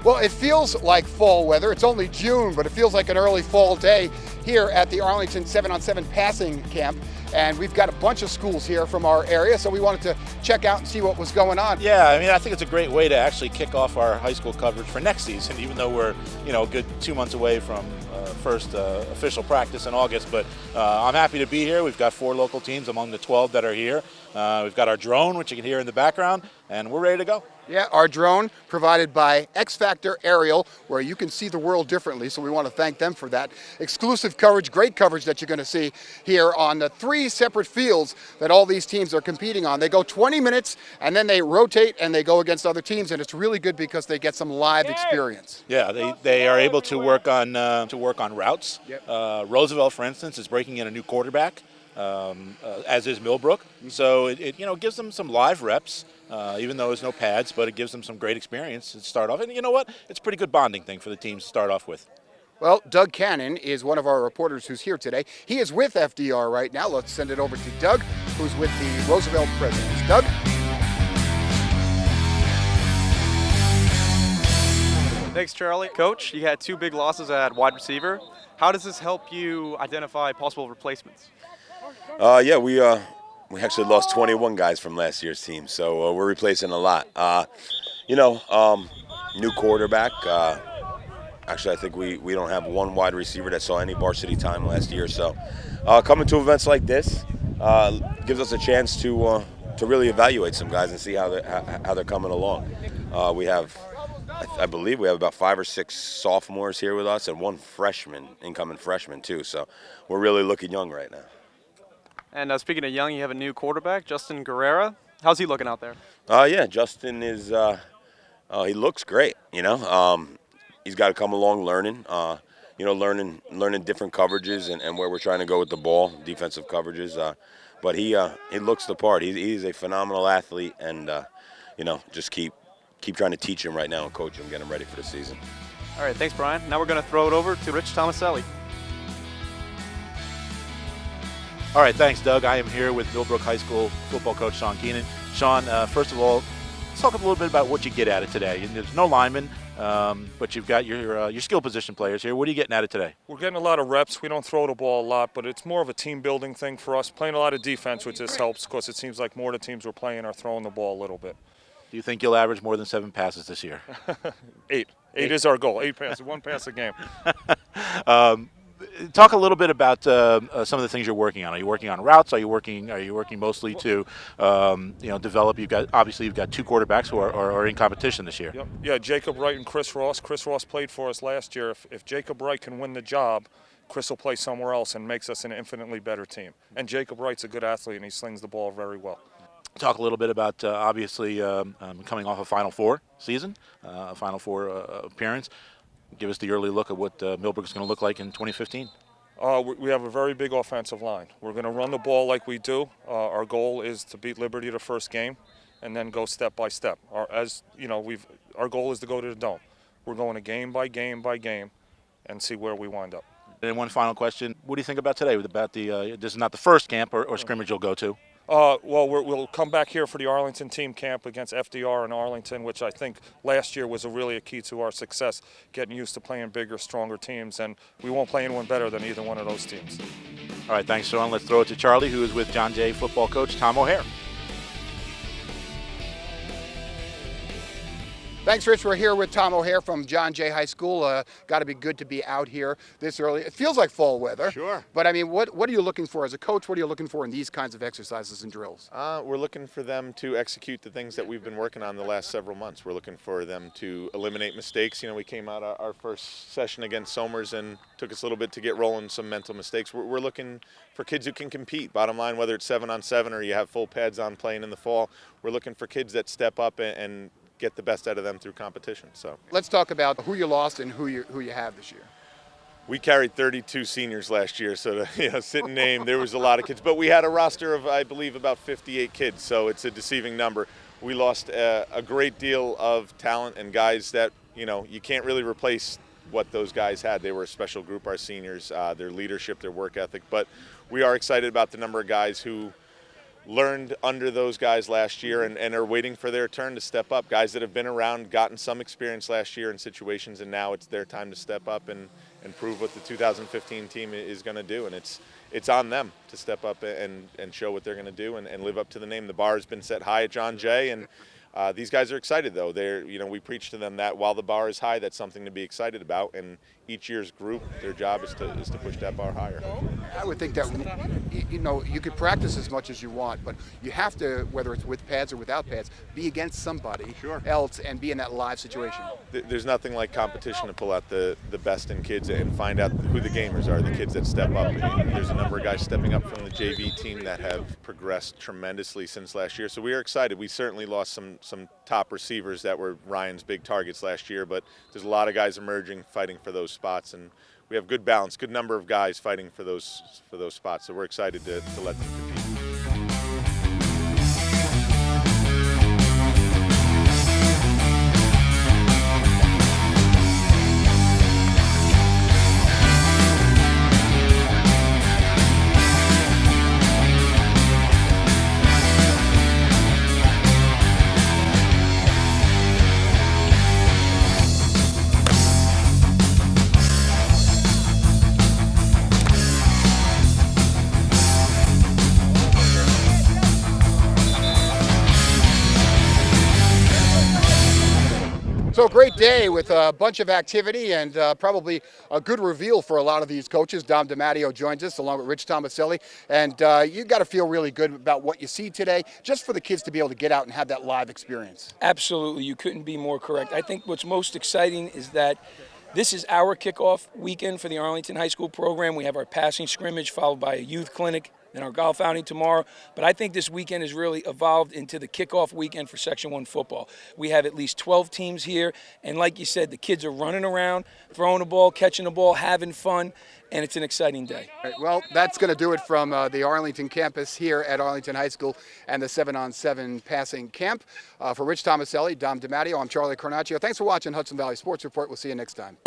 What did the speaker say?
Well, it feels like fall weather. It's only June, but it feels like an early fall day here at the Arlington 7-on-7 passing camp. And we've got a bunch of schools here from our area, so we wanted to check out and see what was going on. Yeah, I mean, I think it's a great way to actually kick off our high school coverage for next season, even though we're, a good 2 months away from first official practice in August. But I'm happy to be here. We've got 4 local teams among the 12 that are here. We've got our drone, which you can hear in the background, and we're ready to go. Yeah, our drone provided by X Factor Aerial, where you can see the world differently, so we want to thank them for that. Exclusive coverage, great coverage that you're going to see here on the 3 separate fields that all these teams are competing on. They go 20 minutes, and then they rotate and they go against other teams, and it's really good because they get some live experience. Yeah, they are able to work on routes. Yep. Roosevelt, for instance, is breaking in a new quarterback, as is Millbrook. So it gives them some live reps. Even though there's no pads, but it gives them some great experience to start off. And you know what? It's a pretty good bonding thing for the teams to start off with. Well, Doug Cannon is one of our reporters who's here today. He is with FDR right now. Let's send it over to Doug, who's with the Roosevelt Presidents. Doug? Thanks, Charlie. Coach, you had 2 big losses at wide receiver. How does this help you identify possible replacements? We actually lost 21 guys from last year's team, so we're replacing a lot. New quarterback. Actually, I think we don't have one wide receiver that saw any varsity time last year. So coming to events like this gives us a chance to really evaluate some guys and see how they're coming along. I believe we have about 5 or 6 sophomores here with us and 1 incoming freshman too. So we're really looking young right now. And speaking of young, you have a new quarterback, Justin Guerrera. How's he looking out there? Justin is he looks great. He's got to come along learning, learning different coverages and where we're trying to go with the ball, defensive coverages. But he looks the part. He's a phenomenal athlete, and just keep trying to teach him right now and coach him, get him ready for the season. All right, thanks, Brian. Now we're going to throw it over to Rich Tomaselli. All right, thanks, Doug. I am here with Millbrook High School football coach Sean Keenan. Sean, first of all, let's talk a little bit about what you get at it today. There's no linemen, but you've got your skill position players here. What are you getting at it today? We're getting a lot of reps. We don't throw the ball a lot, but it's more of a team-building thing for us. Playing a lot of defense, which just helps because it seems like more of the teams we're playing are throwing the ball a little bit. Do you think you'll average more than 7 passes this year? 8. 8 is our goal. 8 passes, 1 pass a game. Talk a little bit about some of the things you're working on. Are you working on routes? Are you working mostly to develop? You've got 2 quarterbacks who are in competition this year. Yep. Yeah, Jacob Wright and Chris Ross. Chris Ross played for us last year. If Jacob Wright can win the job, Chris will play somewhere else and makes us an infinitely better team. And Jacob Wright's a good athlete and he slings the ball very well. Talk a little bit about coming off a Final Four season, a Final Four appearance. Give us the early look at what Millbrook is going to look like in 2015. We have a very big offensive line. We're going to run the ball like we do. Our goal is to beat Liberty the first game and then go step by step. Our goal is to go to the Dome. We're going to game by game by game and see where we wind up. And one final question. What do you think about today? This is not the first camp or scrimmage you'll go to. We'll come back here for the Arlington team camp against FDR in Arlington, which I think last year was really a key to our success, getting used to playing bigger, stronger teams, and we won't play anyone better than either one of those teams. All right, thanks, Sean. Let's throw it to Charlie, who is with John Jay football coach Tom O'Hare. Thanks, Rich. We're here with Tom O'Hare from John Jay High School. Got to be good to be out here this early. It feels like fall weather. Sure. But, I mean, what are you looking for as a coach? What are you looking for in these kinds of exercises and drills? We're looking for them to execute the things that we've been working on the last several months. We're looking for them to eliminate mistakes. We came out our first session against Somers and took us a little bit to get rolling some mental mistakes. We're looking for kids who can compete. Bottom line, whether it's 7-on-7 or you have full pads on playing in the fall, we're looking for kids that step up and get the best out of them through competition. So let's talk about who you lost and who you have this year. We carried 32 seniors last year, so to sit and name, there was a lot of kids. But we had a roster of, I believe, about 58 kids, so it's a deceiving number. We lost a great deal of talent and guys that, you can't really replace what those guys had. They were a special group, our seniors, their leadership, their work ethic. But we are excited about the number of guys who learned under those guys last year and are waiting for their turn to step up. Guys that have been around, gotten some experience last year in situations, and now it's their time to step up and prove what the 2015 team is going to do. And it's on them to step up and show what they're going to do and live up to the name. The bar has been set high at John Jay, and these guys are excited, though. We preach to them that while the bar is high, that's something to be excited about. And each year's group, their job is to push that bar higher. I would think that, you could practice as much as you want, but you have to, whether it's with pads or without pads, be against somebody else and be in that live situation. There's nothing like competition to pull out the best in kids and find out who the gamers are, the kids that step up. There's a number of guys stepping up from the JV team that have progressed tremendously since last year, so we are excited. We certainly lost some top receivers that were Ryan's big targets last year, but there's a lot of guys emerging, fighting for those spots, and we have good balance, good number of guys fighting for those spots, so we're excited to let them compete. So great day with a bunch of activity and probably a good reveal for a lot of these coaches. Dom DiMatteo joins us along with Rich Tomaselli, and you got to feel really good about what you see today, just for the kids to be able to get out and have that live experience. Absolutely, you couldn't be more correct. I think what's most exciting is that this is our kickoff weekend for the Arlington High School program. We have our passing scrimmage followed by a youth clinic, then our golf outing tomorrow. But I think this weekend has really evolved into the kickoff weekend for Section 1 football. We have at least 12 teams here, and like you said, the kids are running around, throwing the ball, catching the ball, having fun, and it's an exciting day. Right, well, that's going to do it from the Arlington campus here at Arlington High School and the 7-on-7 passing camp. For Rich Tomaselli, Dom DiMatteo, I'm Charlie Carnaccio. Thanks for watching Hudson Valley Sports Report. We'll see you next time.